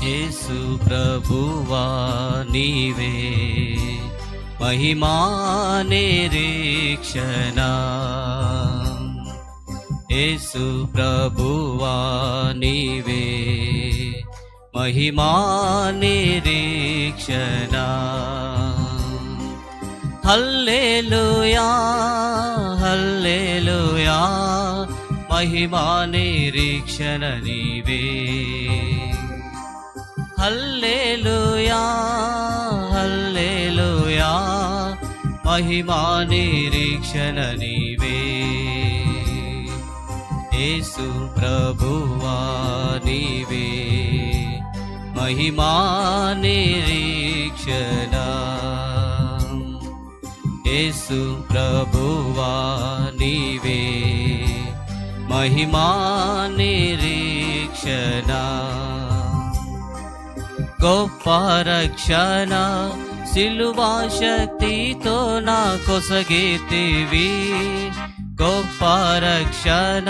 యేసు ప్రభువా నీవే మహిమా నిరీక్షణ. యేసు ప్రభువా నీవే మహిమా నిరీక్షణ. హల్లెలూయా హల్లెలూయా మహిమా నిరీక్షణ నీవే. హల్లెలూయా హల్లెలూయా మహిమా నిరీక్షణ నీవే. యేసు ప్రభువా నీవే మహిమా నిరీక్షణ. యేసు ప్రభువా నీవే మహిమా నిరీక్షణ. గొప్ప రక్షణ సిలువా శక్తితో నా కొసగితివి. గొప్ప రక్షణ